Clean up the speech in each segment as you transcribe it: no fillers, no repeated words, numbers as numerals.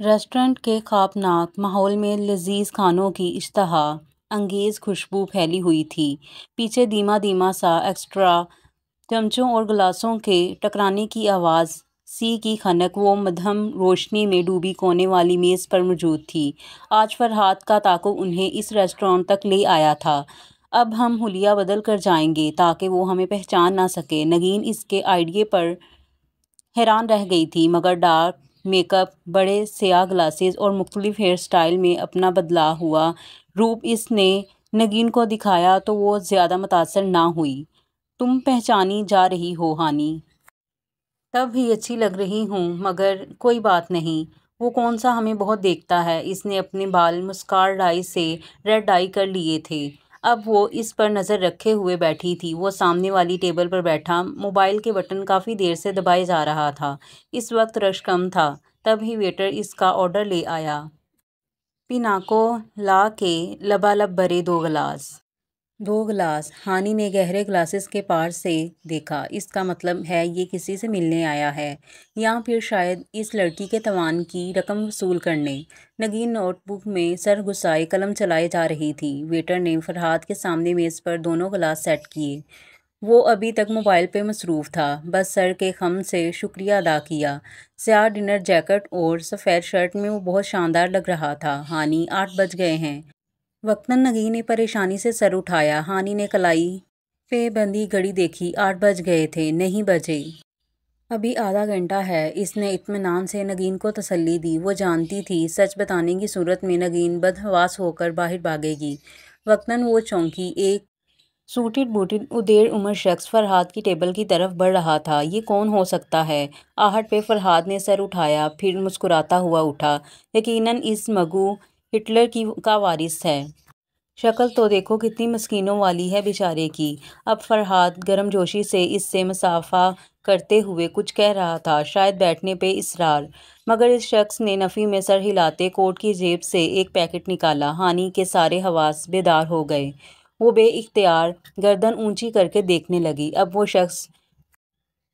Restaurant کے خوابناک ماحول میں لذیذ کھانوں کی اشتہا انگیز خوشبو پھیلی ہوئی تھی۔ پیچھے دھیما دھیما سا ایکسٹرا چمچوں اور گلاسوں کے ٹکرانے کی آواز سی کی خنک وہ مدھم روشنی میں ڈوبی کونے والی میز پر موجود تھی۔ آج فرحاد کا تعاقب انہیں اس ریسٹورانٹ تک لے آیا تھا۔ اب ہم حلیہ بدل کر جائیں گے تاکہ وہ ہمیں پہچان نہ سکے۔ نگین اس کے آئیڈے پر حیران رہ گئی تھی، مگر ڈارک میک اپ، بڑے سیاہ گلاسز اور مختلف ہیئر سٹائل میں اپنا بدلا ہوا روپ اس نے نگین کو دکھایا تو وہ زیادہ متاثر نہ ہوئی۔ تم پہچانی جا رہی ہو ہانی؟ تب بھی اچھی لگ رہی ہوں، مگر کوئی بات نہیں۔ وہ کون سا ہمیں بہت دیکھتا ہے؟ اس نے اپنے بال مسکار ڈائی سے ریڈ ڈائی کر لیے تھے۔ اب وہ اس پر نظر رکھے ہوئے بیٹھی تھی۔ وہ سامنے والی ٹیبل پر بیٹھا موبائل کے بٹن کافی دیر سے دبائے جا رہا تھا۔ اس وقت رش کم تھا۔ تبھی ویٹر اس کا آرڈر لے آیا۔ پیناکو لا کے لبالب بھرے دو گلاس۔ ہانی نے گہرے گلاسز کے پار سے دیکھا۔ اس کا مطلب ہے یہ کسی سے ملنے آیا ہے، یا پھر شاید اس لڑکی کے تاوان کی رقم وصول کرنے۔ نگین نوٹ بک میں سر گھسائے قلم چلائے جا رہی تھی۔ ویٹر نے فرحاد کے سامنے میز پر دونوں گلاس سیٹ کیے۔ وہ ابھی تک موبائل پہ مصروف تھا، بس سر کے خم سے شکریہ ادا کیا۔ سیاہ ڈنر جیکٹ اور سفید شرٹ میں وہ بہت شاندار لگ رہا تھا۔ ہانی، 8 بج گئے ہیں۔ وقتاً نگین نے پریشانی سے سر اٹھایا۔ ہانی نے کلائی پہ بندھی گھڑی دیکھی۔ 8 بج گئے تھے، نہیں بجے۔ ابھی آدھا گھنٹہ ہے۔ اس نے اطمینان سے نگین کو تسلی دی۔ وہ جانتی تھی سچ بتانے کی صورت میں نگین بدحواس ہو کر باہر بھاگے گی۔ وقتاً وہ چونکی۔ ایک سوٹڈ بوٹڈ ادھیڑ عمر شخص فرحاد کی ٹیبل کی طرف بڑھ رہا تھا۔ یہ کون ہو سکتا ہے؟ آہٹ پہ فرحاد نے سر اٹھایا، پھر مسکراتا ہوا اٹھا۔ یقیناً اس مگو ہٹلر کا وارث ہے۔ شکل تو دیکھو کتنی مسکینوں والی ہے بیچارے کی۔ اب فرحاد گرم جوشی سے اس سے مصافحہ کرتے ہوئے کچھ کہہ رہا تھا، شاید بیٹھنے پہ اصرار، مگر اس شخص نے نفی میں سر ہلاتے کوٹ کی جیب سے ایک پیکٹ نکالا۔ ہانی کے سارے حواس بیدار ہو گئے۔ وہ بے اختیار گردن اونچی کر کے دیکھنے لگی۔ اب وہ شخص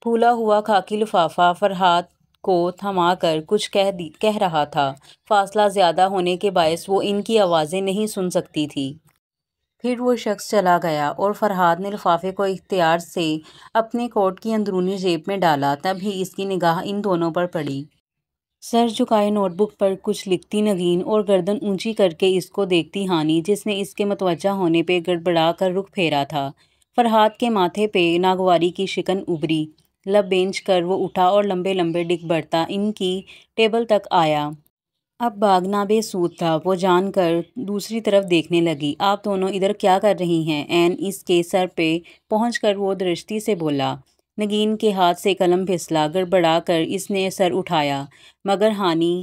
پھولا ہوا خاکی لفافہ فرحاد کو تھما کر کچھ کہہ رہا تھا۔ فاصلہ زیادہ ہونے کے باعث وہ ان کی آوازیں نہیں سن سکتی تھی۔ پھر وہ شخص چلا گیا اور فرحاد نے لفافے کو اختیار سے اپنے کوٹ کی اندرونی جیب میں ڈالا۔ تب ہی اس کی نگاہ ان دونوں پر پڑی۔ سر جھکائے نوٹ بک پر کچھ لکھتی نگین اور گردن اونچی کر کے اس کو دیکھتی ہانی، جس نے اس کے متوجہ ہونے پہ گڑبڑا کر رخ پھیرا تھا۔ فرحاد کے ماتھے پہ ناگواری کی شکن ابھری۔ لب بھینچ کر وہ اٹھا اور لمبے لمبے ڈگ بڑھتا ان کی ٹیبل تک آیا۔ اب بھاگنا بے سود تھا۔ وہ جان کر دوسری طرف دیکھنے لگی۔ آپ دونوں ادھر کیا کر رہی ہیں؟ عین اس کے سر پہ پہنچ کر وہ درشتی سے بولا۔ نگین کے ہاتھ سے قلم پھسلا۔ گڑبڑا کر اس نے سر اٹھایا، مگر ہانی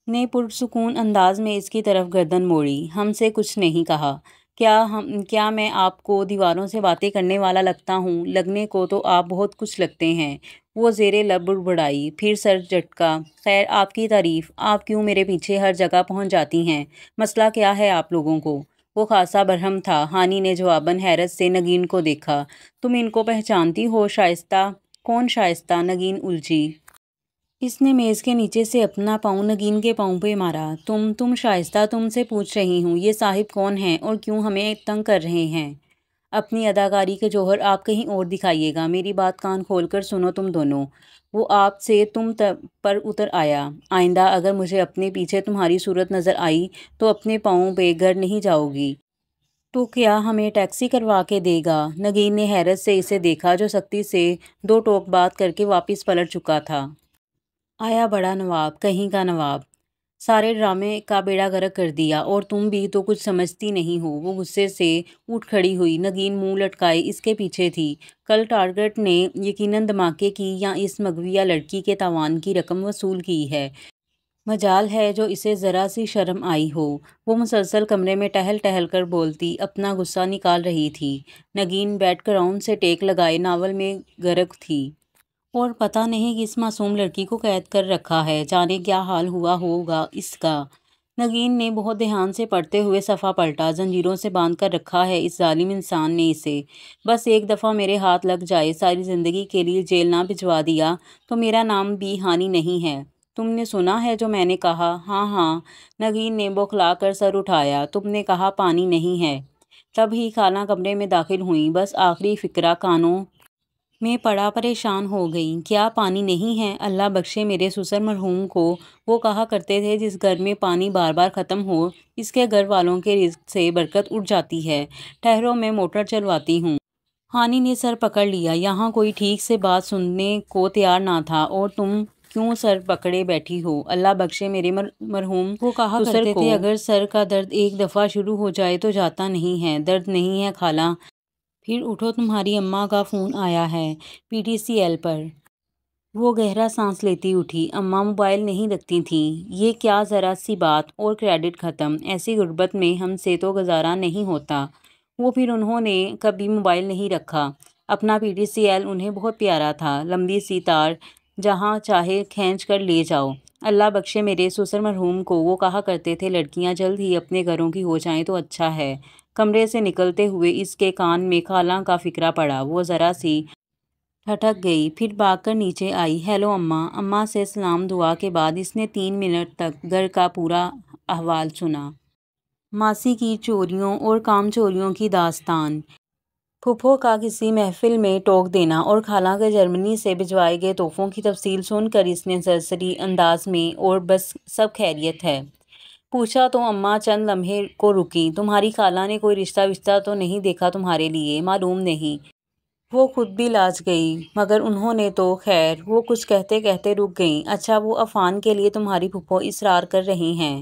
نے پرسکون انداز میں اس کی طرف گردن موڑی۔ ہم سے کچھ نہیں کہا۔ کیا میں آپ کو دیواروں سے باتیں کرنے والا لگتا ہوں؟ لگنے کو تو آپ بہت کچھ لگتے ہیں، وہ زیر لب بڑبڑائی، پھر سر جھٹکا۔ خیر، آپ کی تعریف، آپ کیوں میرے پیچھے ہر جگہ پہنچ جاتی ہیں؟ مسئلہ کیا ہے آپ لوگوں کو؟ وہ خاصا برہم تھا۔ ہانی نے جواباً حیرت سے نگین کو دیکھا۔ تم ان کو پہچانتی ہو؟ شائستہ؟ کون شائستہ؟ نگین الجھی۔ اس نے میز کے نیچے سے اپنا پاؤں نگین کے پاؤں پہ مارا۔ تم شائستہ، تم سے پوچھ رہی ہوں، یہ صاحب کون ہیں اور کیوں ہمیں تنگ کر رہے ہیں؟ اپنی اداکاری کے جوہر آپ کہیں اور دکھائیے گا۔ میری بات کان کھول کر سنو تم دونوں۔ وہ آپ سے تم پر اتر آیا۔ آئندہ اگر مجھے اپنے پیچھے تمہاری صورت نظر آئی تو اپنے پاؤں پہ گھر نہیں جاؤ گی۔ تو کیا ہمیں ٹیکسی کروا کے دے گا؟ نگین نے حیرت سے اسے دیکھا، جو سختی سے 2 ٹوک بات کر کے واپس پلٹ چکا تھا۔ آیا بڑا نواب، کہیں کا نواب، سارے ڈرامے کا بیڑا غرق کر دیا، اور تم بھی تو کچھ سمجھتی نہیں ہو۔ وہ غصے سے اٹھ کھڑی ہوئی۔ نگین منہ لٹکائے اس کے پیچھے تھی۔ کل ٹارگٹ نے یقیناً دھماکے کی یا اس مغویہ لڑکی کے تاوان کی رقم وصول کی ہے۔ مجال ہے جو اسے ذرا سی شرم آئی ہو۔ وہ مسلسل کمرے میں ٹہل ٹہل کر بولتی، اپنا غصہ نکال رہی تھی۔ نگین بیک گراؤنڈ سے ٹیک لگائے ناول میں غرق تھی، اور پتہ نہیں کس معصوم لڑکی کو قید کر رکھا ہے، جانے کیا حال ہوا ہوگا اس کا۔ نگین نے بہت دھیان سے پڑھتے ہوئے صفحہ پلٹا۔ زنجیروں سے باندھ کر رکھا ہے اس ظالم انسان نے اسے۔ بس ایک دفعہ میرے ہاتھ لگ جائے، ساری زندگی کے لیے جیل نہ بھجوا دیا تو میرا نام بھی ہانی نہیں ہے۔ تم نے سنا ہے جو میں نے کہا؟ ہاں ہاں، نگین نے بوکھلا کر سر اٹھایا۔ تم نے کہا پانی نہیں ہے۔ تب ہی خالہ کمرے میں داخل ہوئیں، بس آخری فقرہ کانوں میں پڑا پریشان ہو گئیں۔ کیا پانی نہیں ہے؟ اللہ بخشے میرے سسر مرحوم کو، وہ کہا کرتے تھے جس گھر میں پانی بار بار ختم ہو اس کے گھر والوں کے رزق سے برکت اٹھ جاتی ہے۔ ٹھہرو میں موٹر چلواتی ہوں۔ ہانی نے سر پکڑ لیا۔ یہاں کوئی ٹھیک سے بات سننے کو تیار نہ تھا، اور تم کیوں سر پکڑے بیٹھی ہو؟ اللہ بخشے میرے مرحوم وہ کہا کرتے تھے اگر سر کا درد ایک دفعہ شروع ہو جائے تو جاتا نہیں ہے۔ درد نہیں ہے خالہ؟ پھر اٹھو، تمہاری اماں کا فون آیا ہے PTCL پر۔ وہ گہرا سانس لیتی اٹھی۔ اماں موبائل نہیں رکھتی تھیں۔ یہ کیا ذرا سی بات اور کریڈٹ ختم؟ ایسی غربت میں ہم سے تو گزارا نہیں ہوتا۔ وہ پھر انہوں نے کبھی موبائل نہیں رکھا۔ اپنا PTCL انہیں بہت پیارا تھا، لمبی سی تار، جہاں چاہے کھینچ کر لے جاؤ۔ اللہ بخشے میرے سسر مرحوم کو، وہ کہا کرتے تھے لڑکیاں جلد ہی اپنے گھروں کی ہو جائیں تو اچھا ہے۔ کمرے سے نکلتے ہوئے اس کے کان میں خالہ کا فقرہ پڑا۔ وہ ذرا سی ٹھٹک گئی، پھر بھاگ کر نیچے آئی۔ ہیلو اماں۔ اماں سے سلام دعا کے بعد اس نے 3 منٹ تک گھر کا پورا احوال سنا۔ ماسی کی چوریوں اور کام چوریوں کی داستان، پھوپھو کا کسی محفل میں ٹوک دینا، اور خالہ کے جرمنی سے بھجوائے گئے تحفوں کی تفصیل سن کر اس نے سرسری انداز میں اور بس سب خیریت ہے پوچھا تو اماں چند لمحے کو رکیں۔ تمہاری خالہ نے کوئی رشتہ وشتہ تو نہیں دیکھا تمہارے لیے؟ معلوم نہیں۔ وہ خود بھی لاج گئی، مگر انہوں نے تو خیر۔ وہ کچھ کہتے کہتے رک گئیں۔ اچھا، وہ عفان کے لیے تمہاری پھوپھو اصرار کر رہی ہیں؟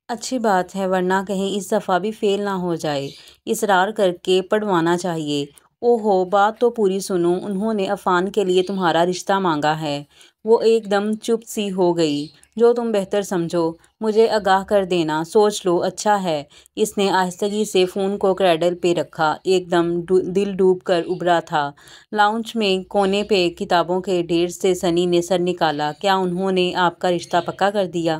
اچھی بات ہے، ورنہ کہیں اس دفعہ بھی فیل نہ ہو جائے۔ اصرار کر کے پڑوانا چاہیے۔ اوہو، بات تو پوری سنو۔ انہوں نے عفان کے لیے تمہارا رشتہ مانگا ہے؟ وہ ایک دم چپ سی ہو گئی۔ جو تم بہتر سمجھو، مجھے آگاہ کر دینا۔ سوچ لو۔ اچھا ہے۔ اس نے آہستگی سے فون کو کریڈل پہ رکھا۔ ایک دم دل ڈوب کر ابھرا تھا۔ لاؤنج میں کونے پہ کتابوں کے ڈھیر سے سنی نے سر نکالا۔ کیا انہوں نے آپ کا رشتہ پکا کر دیا؟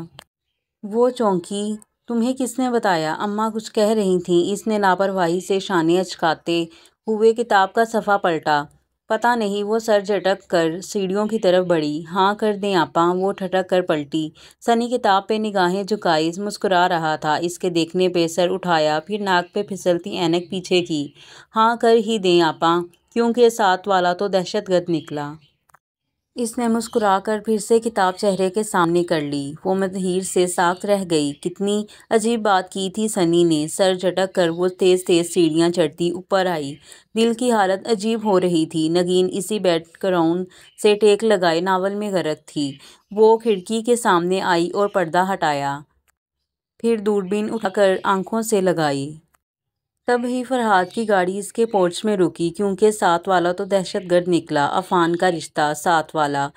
وہ چونکی۔ تمہیں کس نے بتایا؟ اماں کچھ کہہ رہی تھیں۔ اس نے لاپرواہی سے شانے اچکاتے ہوئے کتاب کا صفحہ پلٹا۔ پتہ نہیں۔ وہ سر جھٹک کر سیڑھیوں کی طرف بڑھی۔ ہاں کر دیں آپا۔ وہ ٹھٹک کر پلٹی۔ سنی کتاب پہ نگاہیں جھکائی مسکرا رہا تھا۔ اس کے دیکھنے پہ سر اٹھایا، پھر ناک پہ پھسلتی اینک پیچھے کی۔ ہاں کر ہی دیں آپا، کیونکہ ساتھ والا تو دہشت گرد نکلا۔ اس نے مسکرا کر پھر سے کتاب چہرے کے سامنے کر لی۔ وہ مدہیر سے ساکت رہ گئی۔ کتنی عجیب بات کی تھی سنی نے۔ سر جھٹک کر وہ تیز تیز سیڑھیاں چڑھتی اوپر آئی۔ دل کی حالت عجیب ہو رہی تھی۔ نگین اسی بیک گراؤنڈ سے ٹیک لگائے ناول میں غرق تھی۔ وہ کھڑکی کے سامنے آئی اور پردہ ہٹایا، پھر دوربین اٹھا کر آنکھوں سے لگائی۔ تب ہی فرحاد کی گاڑی اس کے پورچ میں رکی، کیونکہ ساتھ والا تو دہشت گرد نکلا۔ عفان کا رشتہ، ساتھ والا۔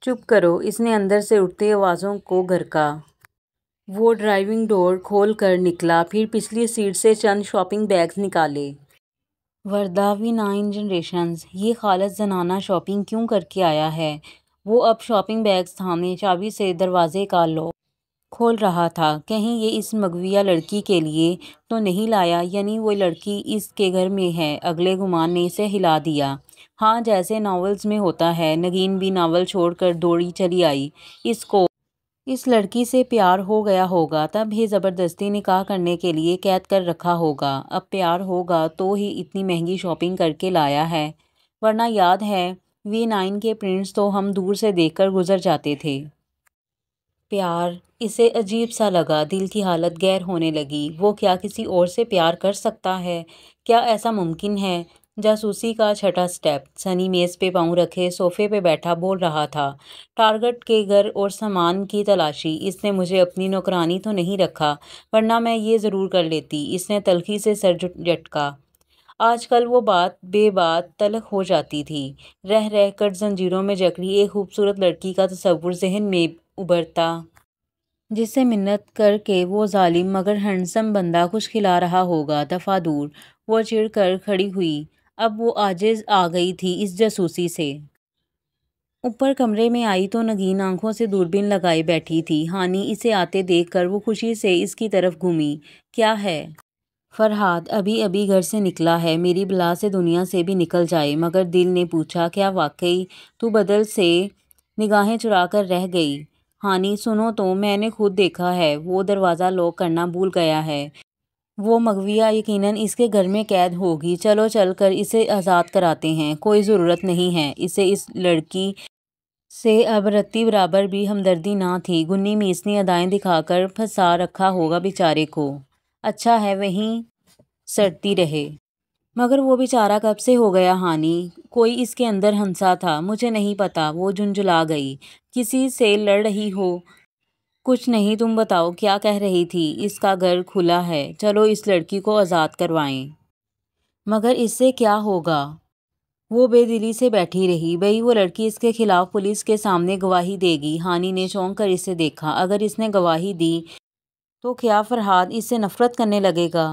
چپ کرو، اس نے اندر سے اٹھتی آوازوں کو گھرکا۔ وہ ڈرائیونگ ڈور کھول کر نکلا، پھر پچھلی سیٹ سے چند شاپنگ بیگز نکالے۔ وردہ وی 9 جنریشنز، یہ خالص زنانہ شاپنگ کیوں کر کے آیا ہے؟ وہ اب شاپنگ بیگز تھامے چابی سے دروازے کا لوک کھول رہا تھا۔ کہیں یہ اس مغویہ لڑکی کے لیے تو نہیں لایا؟ یعنی وہ لڑکی اس کے گھر میں ہے؟ اگلے گمان نے اسے ہلا دیا۔ ہاں، جیسے ناولز میں ہوتا ہے۔ نگین بھی ناول چھوڑ کر دوڑی چلی آئی۔ اس کو اس لڑکی سے پیار ہو گیا ہوگا، تب ہی زبردستی نکاح کرنے کے لیے قید کر رکھا ہوگا۔ اب پیار ہوگا تو ہی اتنی مہنگی شاپنگ کر کے لایا ہے، ورنہ یاد ہے V9 کے پرنٹس تو ہم دور سے دیکھ کر گزر جاتے تھے۔ پیار؟ اسے عجیب سا لگا۔ دل کی حالت گیر ہونے لگی۔ وہ کیا کسی اور سے پیار کر سکتا ہے؟ کیا ایسا ممکن ہے؟ جاسوسی کا چھٹا سٹیپ۔ سنی میز پہ پاؤں رکھے صوفے پہ بیٹھا بول رہا تھا۔ ٹارگٹ کے گھر اور سامان کی تلاشی۔ اس نے مجھے اپنی نوکرانی تو نہیں رکھا، ورنہ میں یہ ضرور کر لیتی۔ اس نے تلخی سے سر جھٹکا۔ آج کل وہ بات بے بات تلخ ہو جاتی تھی۔ رہ رہ کر زنجیروں میں جکڑی ایک خوبصورت لڑکی کا تصور ذہن میں ابھرتا، جس سے منت کر کے وہ ظالم مگر ہینڈسم بندہ کچھ کھلا رہا ہوگا۔ دفعہ دور۔ وہ چڑ کر کھڑی ہوئی۔ اب وہ عاجز آ گئی تھی اس جاسوسی سے۔ اوپر کمرے میں آئی تو نگین آنکھوں سے دوربین لگائے بیٹھی تھی۔ ہانی اسے آتے دیکھ کر وہ خوشی سے اس کی طرف گھومی۔ کیا ہے؟ فرحاد ابھی ابھی گھر سے نکلا ہے، میری بلا سے دنیا سے بھی نکل جائے۔ مگر دل نے پوچھا، کیا واقعی؟ تو بدل سے نگاہیں چرا کر رہ گئی۔ ہانی سنو تو، میں نے خود دیکھا ہے، وہ دروازہ لاک کرنا بھول گیا ہے۔ وہ مغویہ یقیناً اس کے گھر میں قید ہوگی، چلو چل کر اسے آزاد کراتے ہیں۔ کوئی ضرورت نہیں ہے اسے، اس لڑکی سے اب رتی برابر بھی ہمدردی نہ تھی۔ گنی میسنی ادائیں دکھا کر پھنسا رکھا ہوگا بیچارے کو، اچھا ہے وہیں سڑتی رہے۔ مگر وہ بیچارہ کب سے ہو گیا ہانی؟ کوئی اس کے اندر ہنسا تھا، مجھے نہیں پتا۔ وہ جھنجھلا گئی۔ کسی سے لڑ رہی ہو؟ کچھ نہیں، تم بتاؤ کیا کہہ رہی تھی؟ اس کا گھر کھلا ہے، چلو اس لڑکی کو آزاد کروائیں۔ مگر اس سے کیا ہوگا؟ وہ بے دلی سے بیٹھی رہی۔ بھئی وہ لڑکی اس کے خلاف پولیس کے سامنے گواہی دے گی۔ ہانی نے چونک کر اسے دیکھا۔ اگر اس نے گواہی دی تو کیا فرہاد اس سے نفرت کرنے لگے گا؟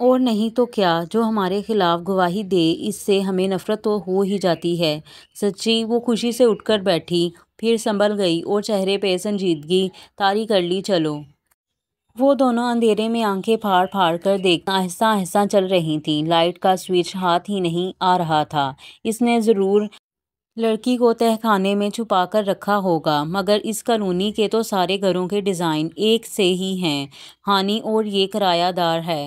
اور نہیں تو کیا، جو ہمارے خلاف گواہی دے اس سے ہمیں نفرت تو ہو ہی جاتی ہے۔ سچی؟ وہ خوشی سے اٹھ کر بیٹھی، پھر سنبھل گئی اور چہرے پہ سنجیدگی طاری کر لی۔ چلو۔ وہ دونوں اندھیرے میں آنکھیں پھاڑ پھاڑ کر دیکھتی آہستہ آہستہ چل رہی تھیں۔ لائٹ کا سوئچ ہاتھ ہی نہیں آ رہا تھا۔ اس نے ضرور لڑکی کو تہہ خانے میں چھپا کر رکھا ہوگا، مگر اس کالونی کے تو سارے گھروں کے ڈیزائن ایک سے ہی ہیں۔ ہانی اور یہ کرایہ دار ہے،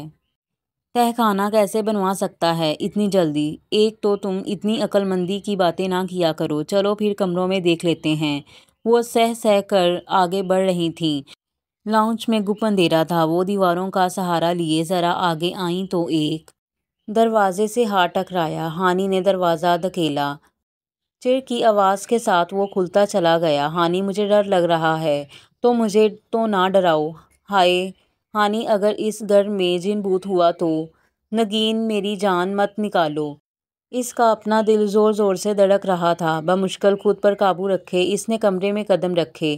تہہ خانہ کیسے بنوا سکتا ہے اتنی جلدی؟ ایک تو تم اتنی عقل مندی کی باتیں نہ کیا کرو، چلو پھر کمروں میں دیکھ لیتے ہیں۔ وہ سہ سہ کر آگے بڑھ رہی تھیں۔ لاؤنج میں گپ اندھیرا تھا۔ وہ دیواروں کا سہارا لیے ذرا آگے آئیں تو ایک دروازے سے ہاتھ ٹکرایا۔ ہانی نے دروازہ دھکیلا، چر کی آواز کے ساتھ وہ کھلتا چلا گیا۔ ہانی مجھے ڈر لگ رہا ہے۔ تو مجھے تو نہ ڈراؤ۔ ہائے ہانی، اگر اس گھر میں جن بھوت ہوا تو؟ نگین میری جان مت نکالو۔ اس کا اپنا دل زور زور سے دھڑک رہا تھا۔ بمشکل خود پر قابو رکھے اس نے کمرے میں قدم رکھے۔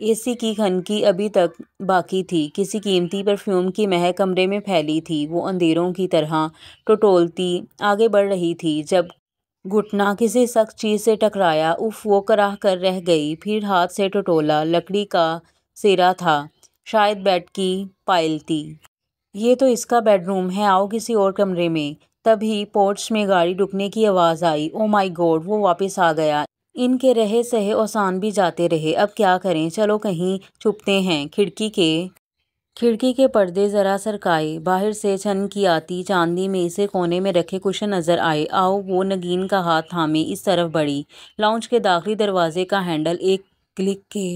اے سی کی کھنکی ابھی تک باقی تھی، کسی قیمتی پرفیوم کی مہک کمرے میں پھیلی تھی۔ وہ اندھیروں کی طرح ٹٹولتی آگے بڑھ رہی تھی، جب گھٹنا کسی سخت چیز سے ٹکرایا۔ اف، وہ کراہ کر رہ گئی، پھر ہاتھ سے ٹٹولا۔ لکڑی کا سیرا تھا، شاید بیڈ کی پائل تھی۔ یہ تو اس کا بیڈ روم ہے، آؤ کسی اور کمرے میں۔ تبھی پورچ میں گاڑی رکنے کی آواز آئی۔ او مائی گاڈ، وہ واپس آ گیا۔ ان کے رہے سہے اوسان بھی جاتے رہے، اب کیا کریں؟ چلو کہیں چھپتے ہیں۔ کھڑکی کے پردے ذرا سرکائے، باہر سے چھن کی آتی چاندنی میں اسے کونے میں رکھے کشن نظر آئے۔ آؤ۔ وہ نگین کا ہاتھ تھامے اس طرف بڑھی۔ لاؤنج کے داخلی دروازے کا ہینڈل ایک کلک کے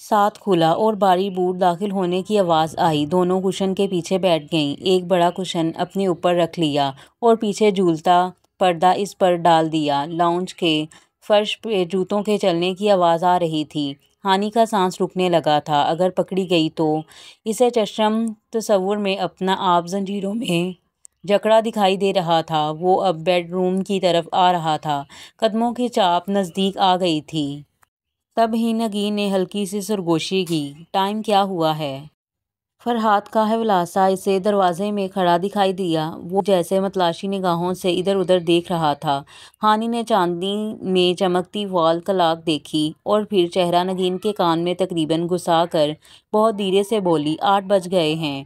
ساتھ کھلا اور باری بوٹ داخل ہونے کی آواز آئی۔ دونوں کشن کے پیچھے بیٹھ گئیں۔ ایک بڑا کشن اپنے اوپر رکھ لیا اور پیچھے جھولتا پردہ اس پر ڈال دیا۔ لاؤنج کے فرش پہ جوتوں کے چلنے کی آواز آ رہی تھی۔ ہانی کا سانس رکنے لگا تھا۔ اگر پکڑی گئی تو؟ اسے چشم تصور میں اپنا آپ زنجیروں میں جکڑا دکھائی دے رہا تھا۔ وہ اب بیڈ روم کی طرف آ رہا تھا، قدموں کی چاپ نزدیک آ گئی تھی۔ تب ہی نگین نے ہلکی سی سرگوشی کی۔ ٹائم کیا ہوا ہے؟ فرہاد کا حولاسا اسے دروازے میں کھڑا دکھائی دیا۔ وہ جیسے متلاشی نگاہوں سے ادھر ادھر دیکھ رہا تھا۔ ہانی نے چاندنی میں چمکتی وال کلاک دیکھی اور پھر چہرہ نگین کے کان میں تقریباً گھسا کر بہت دھیرے سے بولی، 8 بج گئے ہیں۔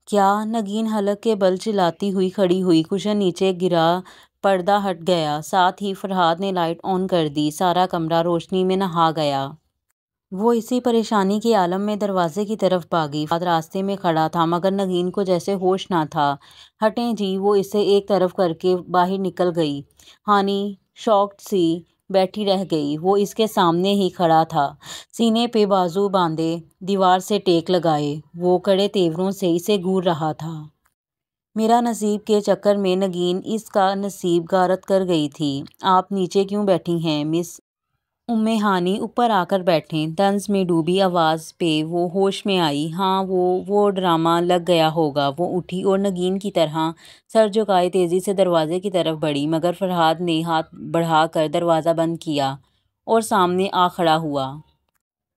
کیا؟ نگین حلق کے بل چلاتی ہوئی کھڑی ہوئی۔ کشن نیچے گرا، پردہ ہٹ گیا، ساتھ ہی فرہاد نے لائٹ آن کر دی۔ سارا کمرہ روشنی میں نہا گیا۔ وہ اسی پریشانی کے عالم میں دروازے کی طرف بھاگی۔ فرہاد راستے میں کھڑا تھا، مگر نگین کو جیسے ہوش نہ تھا۔ ہٹیں جی، وہ اسے ایک طرف کر کے باہر نکل گئی۔ ہانی شاکڈ سی بیٹھی رہ گئی۔ وہ اس کے سامنے ہی کھڑا تھا، سینے پہ بازو باندھے، دیوار سے ٹیک لگائے۔ وہ کڑے تیوروں سے اسے گھور رہا تھا۔ میرا نصیب کے چکر میں نگین اس کا نصیب غارت کر گئی تھی۔ آپ نیچے کیوں بیٹھی ہیں مس ہانی؟ اوپر آ کر بیٹھیں۔ طنز میں ڈوبی آواز پہ وہ ہوش میں آئی۔ ہاں وہ ڈرامہ لگ گیا ہوگا۔ وہ اٹھی اور نگین کی طرح سر جھکائے تیزی سے دروازے کی طرف بڑھی، مگر فرہاد نے ہاتھ بڑھا کر دروازہ بند کیا اور سامنے آ کھڑا ہوا۔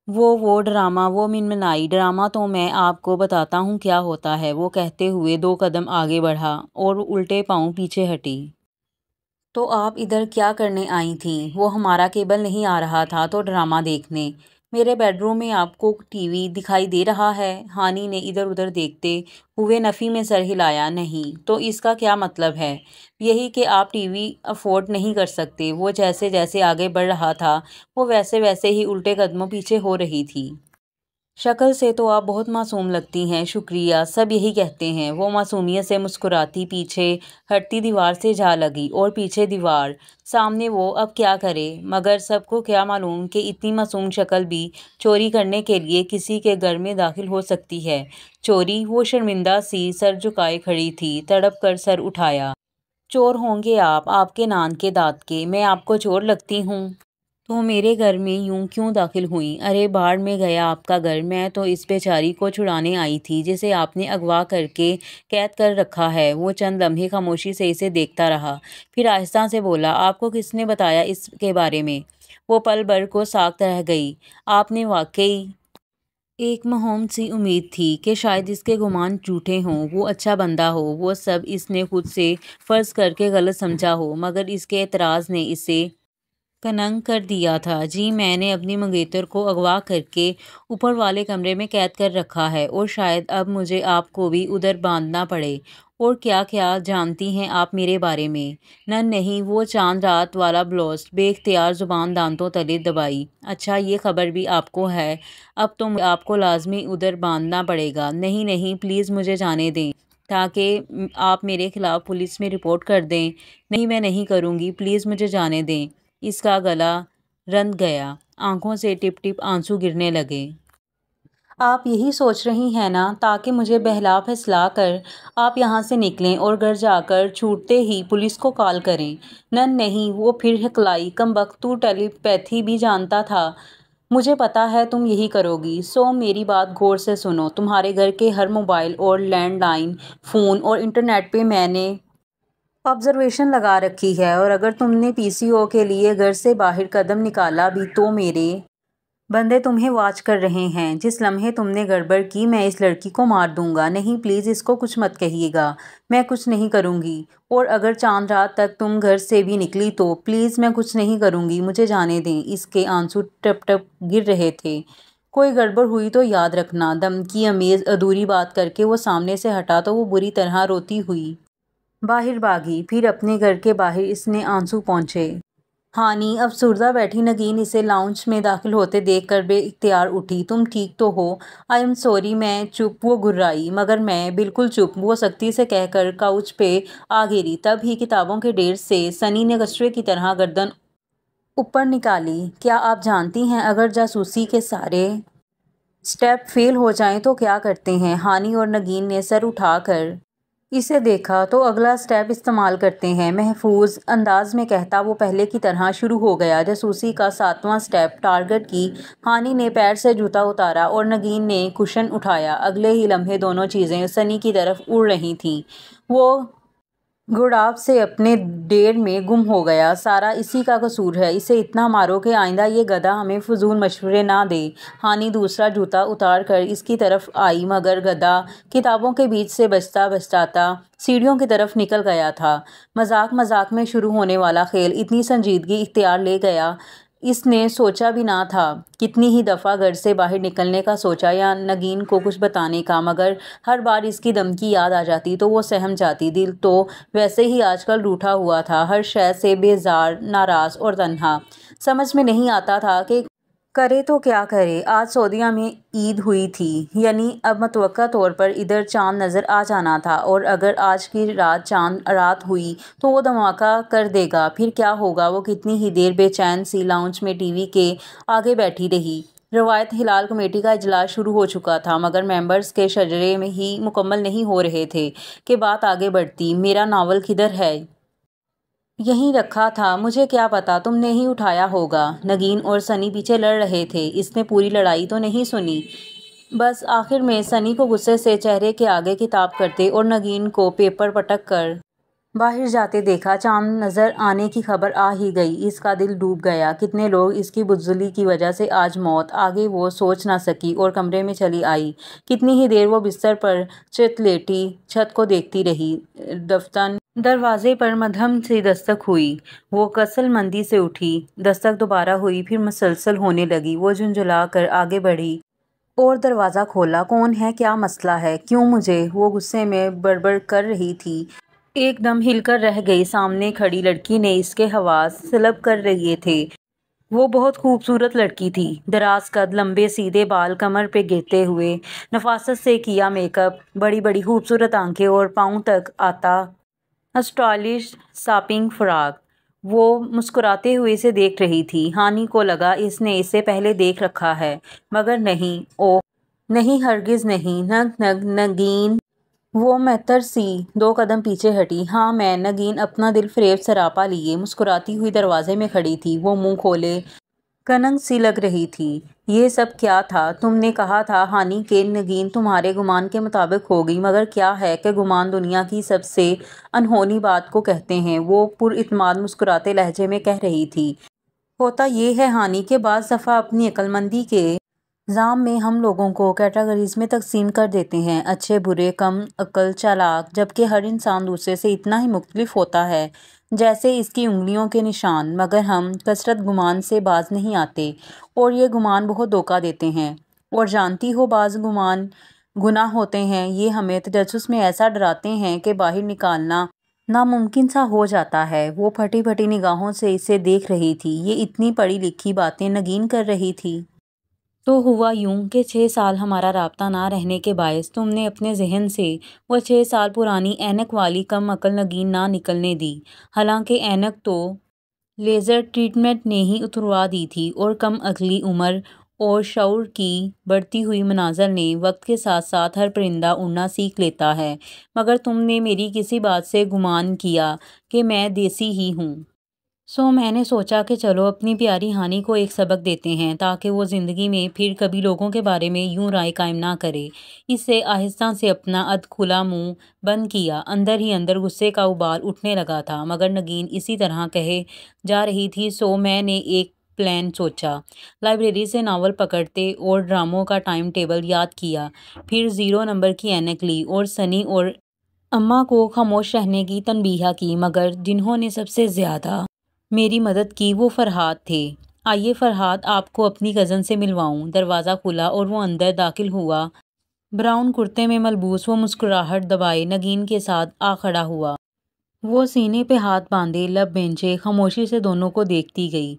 وہ ڈرامہ، وہ منمنائی۔ ڈرامہ تو میں آپ کو بتاتا ہوں کیا ہوتا ہے، وہ کہتے ہوئے 2 قدم آگے بڑھا اور الٹے پاؤں پیچھے ہٹی۔ تو آپ ادھر کیا کرنے آئی تھیں؟ وہ ہمارا کیبل نہیں آ رہا تھا تو ڈرامہ دیکھنے؟ میرے بیڈ روم میں آپ کو ٹی وی دکھائی دے رہا ہے؟ ہانی نے ادھر ادھر دیکھتے ہوئے نفی میں سر ہلایا۔ نہیں تو اس کا کیا مطلب ہے؟ یہی کہ آپ ٹی وی افورڈ نہیں کر سکتے۔ وہ جیسے جیسے آگے بڑھ رہا تھا وہ ویسے ویسے ہی الٹے قدموں پیچھے ہو رہی تھی۔ شکل سے تو آپ بہت معصوم لگتی ہیں۔ شکریہ، سب یہی کہتے ہیں۔ وہ معصومیت سے مسکراتی پیچھے ہٹتی دیوار سے جا لگی، اور پیچھے دیوار، سامنے وہ، اب کیا کرے؟ مگر سب کو کیا معلوم کہ اتنی معصوم شکل بھی چوری کرنے کے لیے کسی کے گھر میں داخل ہو سکتی ہے۔ چوری؟ وہ شرمندہ سی سر جھکائے کھڑی تھی، تڑپ کر سر اٹھایا۔ چور ہوں گے آپ کے نان کے دانت کے، میں آپ کو چور لگتی ہوں؟ تو میرے گھر میں یوں کیوں داخل ہوئیں؟ ارے بھاڑ میں گیا آپ کا گھر، میں تو اس بیچاری کو چھڑانے آئی تھی جسے آپ نے اغوا کر کے قید کر رکھا ہے۔ وہ چند لمحے خاموشی سے اسے دیکھتا رہا، پھر آہستہ سے بولا، آپ کو کس نے بتایا اس کے بارے میں؟ وہ پل بھر کو ساکت رہ گئی۔ آپ نے واقعی؟ ایک موہوم سی امید تھی کہ شاید اس کے گمان جھوٹے ہوں، وہ اچھا بندہ ہو، وہ سب اس نے خود سے فرض کر کے غلط سمجھا ہو، مگر اس کے اعتراض نے اسے کنگ کر دیا تھا۔ جی میں نے اپنی منگیتر کو اغوا کر کے اوپر والے کمرے میں قید کر رکھا ہے، اور شاید اب مجھے آپ کو بھی ادھر باندھنا پڑے۔ اور کیا کیا جانتی ہیں آپ میرے بارے میں؟ نہیں، وہ چاند رات والا بلوسٹ، بے اختیار زبان دانتوں تلے دبائی۔ اچھا یہ خبر بھی آپ کو ہے؟ اب تو مجھے آپ کو لازمی ادھر باندھنا پڑے گا۔ نہیں پلیز مجھے جانے دیں، تاکہ آپ میرے خلاف پولیس میں رپورٹ کر دیں۔ نہیں میں نہیں کروں گی، پلیز مجھے جانے دیں۔ اس کا گلا رند گیا، آنکھوں سے ٹپ ٹپ آنسو گرنے لگے۔ آپ یہی سوچ رہی ہیں نا، تاکہ مجھے بہلا پھسلا کر آپ یہاں سے نکلیں اور گھر جا کر چھوٹتے ہی پولیس کو کال کریں۔ نہیں، وہ پھر ہکلائی، کم بخت تو ٹیلی پیتھی بھی جانتا تھا، مجھے پتا ہے تم یہی کرو گی۔ سو میری بات غور سے سنو، تمہارے گھر کے ہر موبائل اور لینڈ لائن فون اور انٹرنیٹ پہ میں نے آبزرویشن لگا رکھی ہے، اور اگر تم نے پی سی او کے لیے گھر سے باہر قدم نکالا بھی تو میرے بندے تمہیں واچ کر رہے ہیں۔ جس لمحے تم نے گڑبڑ کی میں اس لڑکی کو مار دوں گا۔ نہیں پلیز اس کو کچھ مت کہیے گا، میں کچھ نہیں کروں گی۔ اور اگر چاند رات تک تم گھر سے بھی نکلی تو پلیز میں کچھ نہیں کروں گی، مجھے جانے دیں۔ اس کے آنسو ٹپ ٹپ گر رہے تھے۔ کوئی گڑبڑ ہوئی تو یاد رکھنا۔ دھمکی آمیز ادھوری بات کر کے وہ سامنے سے ہٹا تو وہ بری طرح روتی ہوئی باہر بھاگی۔ پھر اپنے گھر کے باہر اس نے آنسو پونچھے۔ ہانی افسردہ بیٹھی نگین اسے لاؤنج میں داخل ہوتے دیکھ کر بے اختیار اٹھی۔ تم ٹھیک تو ہو؟ آئی ایم سوری، میں چپ، وہ گھررائی۔ مگر میں بالکل چپ، وہ سختی سے کہہ کر کاؤچ پہ آ گری۔ تب ہی کتابوں کے ڈھیر سے سنی نے کچرے کی طرح گردن اوپر نکالی۔ کیا آپ جانتی ہیں اگر جاسوسی کے سارے اسٹیپ فیل ہو جائیں تو کیا کرتے ہیں؟ ہانی اور نگین نے سر اٹھا کر اسے دیکھا۔ تو اگلا اسٹیپ استعمال کرتے ہیں، محفوظ انداز میں کہتا وہ پہلے کی طرح شروع ہو گیا۔ جاسوسی کا 7واں اسٹیپ، ٹارگٹ کی۔ ہانی نے پیر سے جوتا اتارا اور نگین نے کشن اٹھایا۔ اگلے ہی لمحے دونوں چیزیں سنی کی طرف اڑ رہی تھیں۔ وہ گھڑاب سے اپنے ڈیر میں گم ہو گیا۔ سارا اسی کا قصور ہے، اسے اتنا مارو کہ آئندہ یہ گدھا ہمیں فضول مشورے نہ دے۔ ہانی دوسرا جوتا اتار کر اس کی طرف آئی، مگر گدھا کتابوں کے بیچ سے بچتا بچاتا سیڑھیوں کی طرف نکل گیا تھا۔ مذاق مذاق میں شروع ہونے والا کھیل اتنی سنجیدگی اختیار لے گیا، اس نے سوچا بھی نہ تھا۔ کتنی ہی دفعہ گھر سے باہر نکلنے کا سوچا یا نگین کو کچھ بتانے کا، مگر ہر بار اس کی دھمکی یاد آ جاتی تو وہ سہم جاتی۔ دل تو ویسے ہی آج کل روٹھا ہوا تھا، ہر شے سے بیزار، ناراض اور تنہا۔ سمجھ میں نہیں آتا تھا کہ کرے تو کیا کرے۔ آج سعودیہ میں عید ہوئی تھی، یعنی اب متوقع طور پر ادھر چاند نظر آ جانا تھا، اور اگر آج کی رات چاند رات ہوئی تو وہ دھماکہ کر دے گا۔ پھر کیا ہوگا؟ وہ کتنی ہی دیر بے چین سی لاؤنج میں ٹی وی کے آگے بیٹھی رہی۔ روایت ہلال کمیٹی کا اجلاس شروع ہو چکا تھا، مگر ممبرز کے شجرے میں ہی مکمل نہیں ہو رہے تھے کہ بات آگے بڑھتی۔ میرا ناول کدھر ہے؟ یہیں رکھا تھا، مجھے کیا پتا تم نے ہی اٹھایا ہوگا۔ نگین اور سنی پیچھے لڑ رہے تھے، اس نے پوری لڑائی تو نہیں سنی۔ بس آخر میں سنی کو غصے سے چہرے کے آگے کتاب کرتے اور نگین کو پیپر پٹک کر باہر جاتے دیکھا۔ چاند نظر آنے کی خبر آ ہی گئی، اس کا دل ڈوب گیا۔ کتنے لوگ اس کی بزدلی کی وجہ سے آج موت، آگے وہ سوچ نہ سکی اور کمرے میں چلی آئی۔ کتنی ہی دیر وہ بستر پر چت لیٹی چھت کو دیکھتی رہی۔ دفتن دروازے پر مدھم سی دستک ہوئی۔ وہ کسل مندی سے اٹھی۔ دستک دوبارہ ہوئی، پھر مسلسل ہونے لگی۔ وہ جھنجھلا کر آگے بڑھی اور دروازہ کھولا۔ کون ہے؟ کیا مسئلہ ہے؟ کیوں مجھے؟ وہ غصے میں بڑبڑ کر رہی تھی۔ ایک دم ہل کر رہ گئی۔ سامنے کھڑی لڑکی نے اس کے حواس سلب کر رہے تھے۔ وہ بہت خوبصورت لڑکی تھی۔ دراز قد، لمبے سیدھے بال کمر پہ گرتے ہوئے، نفاست سے کیا میک اپ، بڑی بڑی خوبصورت آنکھیں اور پاؤں تک آتا اسٹائلش شاپنگ فراک۔ وہ مسکراتے ہوئے اسے دیکھ رہی تھی۔ ہانی کو لگا اس نے اسے پہلے دیکھ رکھا ہے، مگر نہیں، اوہ نہیں، ہرگز نہیں۔ نگ نگ نگین۔ وہ معطر سی 2 قدم پیچھے ہٹی۔ ہاں میں، نگین اپنا دل فریب سراپا لیے مسکراتی ہوئی دروازے میں کھڑی تھی۔ وہ منہ کھولے کنگ سی لگ رہی تھی۔ یہ سب کیا تھا؟ تم نے کہا تھا ہانی کہ نگین تمہارے گمان کے مطابق ہوگی، مگر کیا ہے کہ گمان دنیا کی سب سے انہونی بات کو کہتے ہیں، وہ پر اعتماد مسکراتے لہجے میں کہہ رہی تھی۔ ہوتا یہ ہے ہانی کہ بعض دفعہ اپنی عقل مندی کے الزام میں ہم لوگوں کو کیٹیگریز میں تقسیم کر دیتے ہیں، اچھے، برے، کم عقل، چالاک، جبکہ ہر انسان دوسرے سے اتنا ہی مختلف ہوتا ہے جیسے اس کی انگلیوں کے نشان، مگر ہم کثرت گمان سے باز نہیں آتے، اور یہ گمان بہت دھوکہ دیتے ہیں۔ اور جانتی ہو، بعض گمان گناہ ہوتے ہیں، یہ ہمیں تجسس میں ایسا ڈراتے ہیں کہ باہر نکالنا ناممکن سا ہو جاتا ہے۔ وہ پھٹی پھٹی نگاہوں سے اسے دیکھ رہی تھی۔ یہ اتنی پڑھی لکھی باتیں نگین کر رہی تھی۔ تو ہوا یوں کہ 6 سال ہمارا رابطہ نہ رہنے کے باعث تم نے اپنے ذہن سے وہ 6 سال پرانی اینک والی کم عقل نگین نہ نکلنے دی، حالانکہ اینک تو لیزر ٹریٹمنٹ نے ہی اتروا دی تھی، اور کم عقلی، عمر اور شعور کی بڑھتی ہوئی منازل نے وقت کے ساتھ ساتھ ہر پرندہ اڑنا سیکھ لیتا ہے، مگر تم نے میری کسی بات سے گمان کیا کہ میں دیسی ہی ہوں۔ سو میں نے سوچا کہ چلو اپنی پیاری ہانی کو ایک سبق دیتے ہیں، تاکہ وہ زندگی میں پھر کبھی لوگوں کے بارے میں یوں رائے قائم نہ کرے۔ اس سے آہستہ سے اپنا ادھ کھلا منہ بند کیا۔ اندر ہی اندر غصے کا ابال اٹھنے لگا تھا، مگر نگین اسی طرح کہے جا رہی تھی، سو میں نے ایک پلان سوچا۔ لائبریری سے ناول پکڑتے اور ڈراموں کا ٹائم ٹیبل یاد کیا، پھر 0 نمبر کی اینک لی اور سنی اور اماں کو خاموش رہنے کی تنبیہ کی، مگر جنہوں نے سب سے زیادہ میری مدد کی وہ فرحاد تھے۔ آئیے فرحاد، آپ کو اپنی کزن سے ملواؤں۔ دروازہ کھلا اور وہ اندر داخل ہوا۔ براؤن کرتے میں ملبوس وہ مسکراہٹ دبائے نگین کے ساتھ آ کھڑا ہوا۔ وہ سینے پہ ہاتھ باندھے لب بھینچے خاموشی سے دونوں کو دیکھتی گئی۔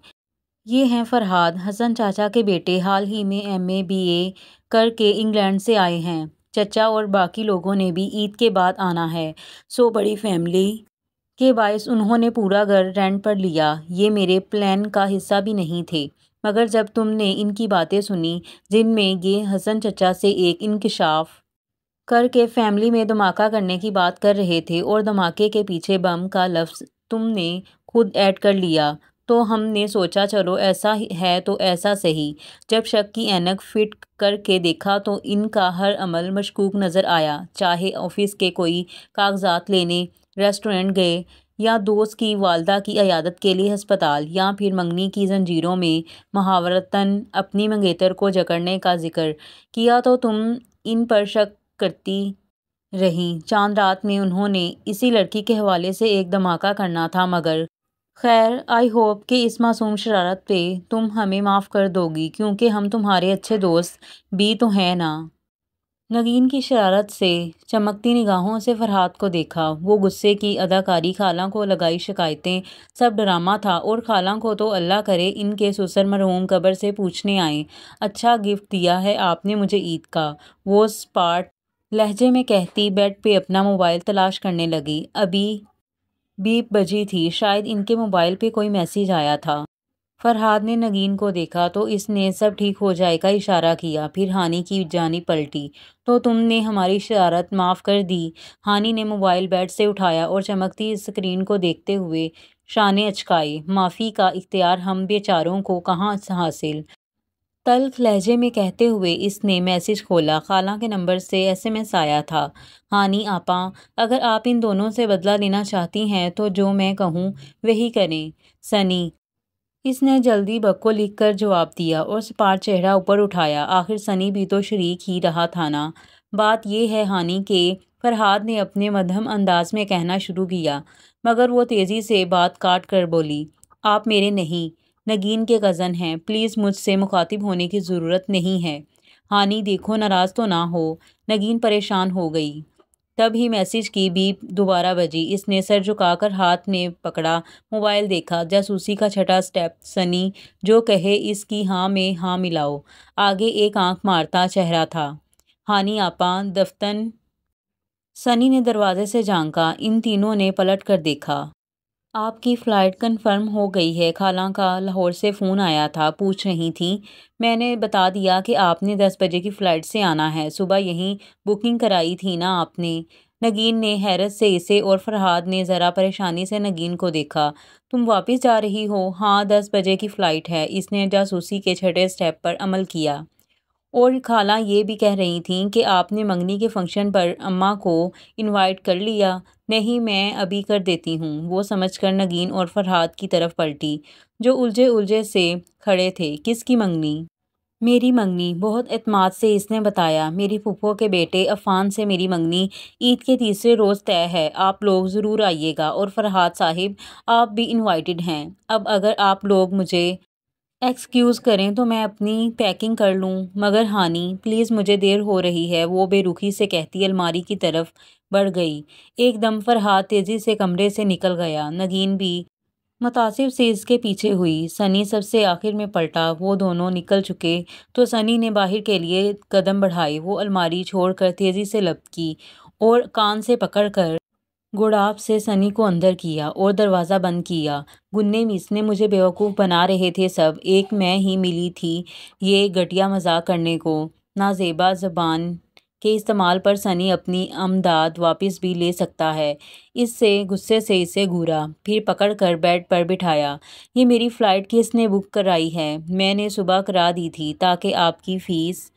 یہ ہیں فرحاد، حسن چاچا کے بیٹے، حال ہی میں MA BA کر کے انگلینڈ سے آئے ہیں۔ چچا اور باقی لوگوں نے بھی عید کے بعد آنا ہے، سو بڑی فیملی کے باعث انہوں نے پورا گھر رینٹ پر لیا۔ یہ میرے پلان کا حصہ بھی نہیں تھے، مگر جب تم نے ان کی باتیں سنی، جن میں یہ حسن چچا سے ایک انکشاف کر کے فیملی میں دھماکہ کرنے کی بات کر رہے تھے، اور دھماکے کے پیچھے بم کا لفظ تم نے خود ایڈ کر لیا، تو ہم نے سوچا چلو ایسا ہے تو ایسا صحیح۔ جب شک کی اینک فٹ کر کے دیکھا تو ان کا ہر عمل مشکوک نظر آیا، چاہے آفس کے کوئی کاغذات لینے ریسٹورنٹ گئے، یا دوست کی والدہ کی عیادت کے لیے ہسپتال، یا پھر منگنی کی زنجیروں میں محاورتاً اپنی منگیتر کو جکڑنے کا ذکر کیا تو تم ان پر شک کرتی رہیں۔ چاند رات میں انہوں نے اسی لڑکی کے حوالے سے ایک دھماکہ کرنا تھا، مگر خیر، آئی ہوپ کہ اس معصوم شرارت پہ تم ہمیں معاف کر دو گی، کیونکہ ہم تمہارے اچھے دوست بھی تو ہیں نا۔ نگین کی شرارت سے چمکتی نگاہوں سے فرحاد کو دیکھا۔ وہ غصے کی اداکاری، خالہ کو لگائی شکایتیں، سب ڈرامہ تھا، اور خالہ کو تو اللہ کرے ان کے سسر مرحوم قبر سے پوچھنے آئیں، اچھا گفٹ دیا ہے آپ نے مجھے عید کا؟ وہ سپاٹ لہجے میں کہتی بیڈ پہ اپنا موبائل تلاش کرنے لگی۔ ابھی بیپ بجی تھی، شاید ان کے موبائل پہ کوئی میسج آیا تھا۔ فرحاد نے نگین کو دیکھا تو اس نے سب ٹھیک ہو جائے کا اشارہ کیا، پھر ہانی کی جانب پلٹی۔ تو تم نے ہماری شرارت معاف کر دی؟ ہانی نے موبائل بیڈ سے اٹھایا اور چمکتی اسکرین کو دیکھتے ہوئے شانے اچکائے۔ معافی کا اختیار ہم بیچاروں کو کہاں حاصل؟ تلخ لہجے میں کہتے ہوئے اس نے میسج کھولا۔ خالہ کے نمبر سے SMS آیا تھا، ہانی آپا، اگر آپ ان دونوں سے بدلہ لینا چاہتی ہیں تو جو میں کہوں وہی کریں۔ سنی، اس نے جلدی بک کو لکھ کر جواب دیا اور سپاٹ چہرہ اوپر اٹھایا۔ آخر سنی بھی تو شریک ہی رہا تھا نا، بات یہ ہے ہانی کہ فرحاد نے اپنے مدھم انداز میں کہنا شروع کیا، مگر وہ تیزی سے بات کاٹ کر بولی، آپ میرے نہیں، نگین کے کزن ہیں، پلیز مجھ سے مخاطب ہونے کی ضرورت نہیں ہے۔ ہانی دیکھو ناراض تو نہ ہو۔ نگین پریشان ہو گئی۔ تب ہی میسج کی بیپ دوبارہ بجی۔ اس نے سر جھکا کر ہاتھ میں پکڑا، موبائل دیکھا۔ جاسوسی کا چھٹا سٹیپ، سنی جو کہے اس کی ہاں میں ہاں ملاؤ۔ آگے ایک آنکھ مارتا چہرہ تھا۔ ہانی آپا دفتن۔ سنی نے دروازے سے جھانکا۔ ان تینوں نے پلٹ کر دیکھا۔ آپ کی فلائٹ کنفرم ہو گئی ہے، خالہ کا لاہور سے فون آیا تھا، پوچھ رہی تھیں۔ میں نے بتا دیا کہ آپ نے 10 بجے کی فلائٹ سے آنا ہے، صبح یہیں بکنگ کرائی تھی نا آپ نے؟ نگین نے حیرت سے اسے اور فرحاد نے ذرا پریشانی سے نگین کو دیکھا۔ تم واپس جا رہی ہو؟ ہاں 10 بجے کی فلائٹ ہے۔ اس نے جاسوسی کے چھٹے سٹیپ پر عمل کیا۔ اور خالہ یہ بھی کہہ رہی تھیں کہ آپ نے منگنی کے فنکشن پر اماں کو انوائٹ کر لیا؟ نہیں میں ابھی کر دیتی ہوں، وہ سمجھ کر نگین اور فرحاد کی طرف پلٹی جو الجھے سے کھڑے تھے۔ کس کی منگنی؟ میری منگنی، بہت اعتماد سے اس نے بتایا۔ میری پھپھو کے بیٹے عفان سے میری منگنی عید کے تیسرے روز طے ہے، آپ لوگ ضرور آئیے گا، اور فرحاد صاحب آپ بھی انوائٹڈ ہیں۔ اب اگر آپ لوگ مجھے ایکسکیوز کریں تو میں اپنی پیکنگ کر لوں۔ مگر ہانی پلیز مجھے دیر ہو رہی ہے، وہ بے رخی سے کہتی الماری کی طرف بڑھ گئی۔ ایک دم فرحاد تیزی سے کمرے سے نکل گیا۔ نگین بھی متاثر سے اس کے پیچھے ہوئی۔ سنی سب سے آخر میں پلٹا۔ وہ دونوں نکل چکے تو سنی نے باہر کے لیے قدم بڑھائے۔ وہ الماری چھوڑ کر تیزی سے لپکی اور کان سے پکڑ کر گڑاب سے سنی کو اندر کیا اور دروازہ بند کیا۔ گنے میسنے مجھے بیوقوف بنا رہے تھے سب، ایک میں ہی ملی تھی یہ گھٹیا مذاق کرنے کو۔ نازیبا زبان کے استعمال پر سنی اپنی امداد واپس بھی لے سکتا ہے۔ اس سے غصے سے اسے گھورا، پھر پکڑ کر بیڈ پر بٹھایا۔ یہ میری فلائٹ کس نے بک کرائی ہے؟ میں نے صبح کرا دی تھی تاکہ آپ کی فیس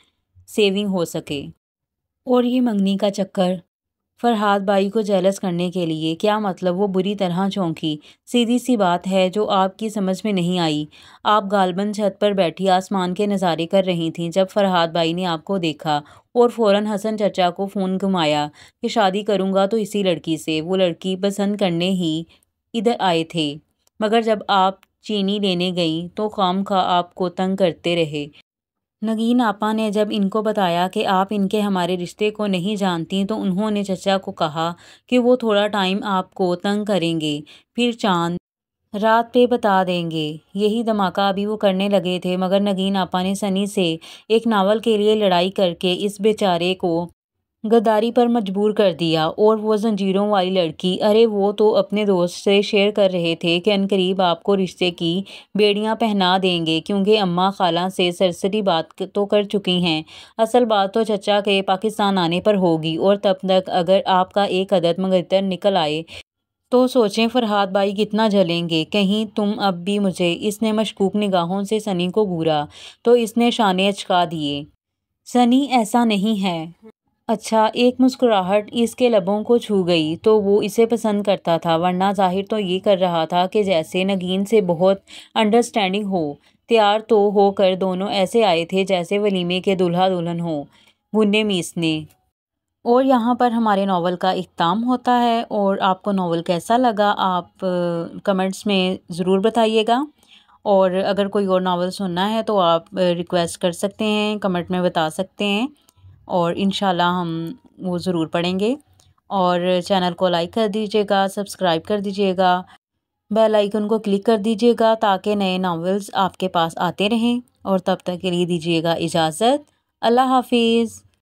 سیونگ ہو سکے۔ اور یہ منگنی کا چکر؟ فرحاد بھائی کو جیلس کرنے کے لیے؟ کیا مطلب؟ وہ بری طرح چونکی۔ سیدھی سی بات ہے جو آپ کی سمجھ میں نہیں آئی۔ آپ غالباً چھت پر بیٹھی آسمان کے نظارے کر رہی تھیں جب فرحاد بھائی نے آپ کو دیکھا اور فوراً حسن چچا کو فون گھمایا کہ شادی کروں گا تو اسی لڑکی سے۔ وہ لڑکی پسند کرنے ہی ادھر آئے تھے، مگر جب آپ چینی لینے گئیں تو خواہ آپ کو تنگ کرتے رہے۔ نگین آپا نے جب ان کو بتایا کہ آپ ان کے ہمارے رشتے کو نہیں جانتی تو انہوں نے چچا کو کہا کہ وہ تھوڑا ٹائم آپ کو تنگ کریں گے، پھر چاند رات پہ بتا دیں گے۔ یہی دھماکہ ابھی وہ کرنے لگے تھے، مگر نگین آپا نے سنی سے ایک ناول کے لیے لڑائی کر کے اس بیچارے کو غداری پر مجبور کر دیا۔ اور وہ زنجیروں والی لڑکی، ارے وہ تو اپنے دوست سے شیئر کر رہے تھے کہ عنقریب آپ کو رشتے کی بیڑیاں پہنا دیں گے، کیونکہ اماں خالہ سے سرسری بات تو کر چکی ہیں۔ اصل بات تو چچا کے پاکستان آنے پر ہوگی، اور تب تک اگر آپ کا ایک عدد منگتر نکل آئے تو سوچیں فرحاد بھائی کتنا جلیں گے۔ کہیں تم اب بھی مجھے، اس نے مشکوک نگاہوں سے سنی کو گھورا تو اس نے شانے اچکا دیے۔ سنی ایسا نہیں ہے۔ اچھا، ایک مسکراہٹ اس کے لبوں کو چھو گئی تو وہ اسے پسند کرتا تھا، ورنہ ظاہر تو یہ کر رہا تھا کہ جیسے نگین سے بہت انڈرسٹینڈنگ ہو۔ تیار تو ہو کر دونوں ایسے آئے تھے جیسے ولیمے کے دولہا دلہن ہوں۔ گنے میسنے۔ اور یہاں پر ہمارے ناول کا اختتام ہوتا ہے۔ اور آپ کو ناول کیسا لگا آپ کمنٹس میں ضرور بتائیے گا، اور اگر کوئی اور ناول سننا ہے تو آپ ریکویسٹ کر سکتے ہیں، کمنٹ میں بتا سکتے ہیں، اور انشاءاللہ ہم وہ ضرور پڑھیں گے۔ اور چینل کو لائک کر دیجیے گا، سبسکرائب کر دیجیے گا، بیل آئیکن کو کلک کر دیجیے گا تاکہ نئے ناولز آپ کے پاس آتے رہیں۔ اور تب تک کے لیے دیجیے گا اجازت۔ اللہ حافظ۔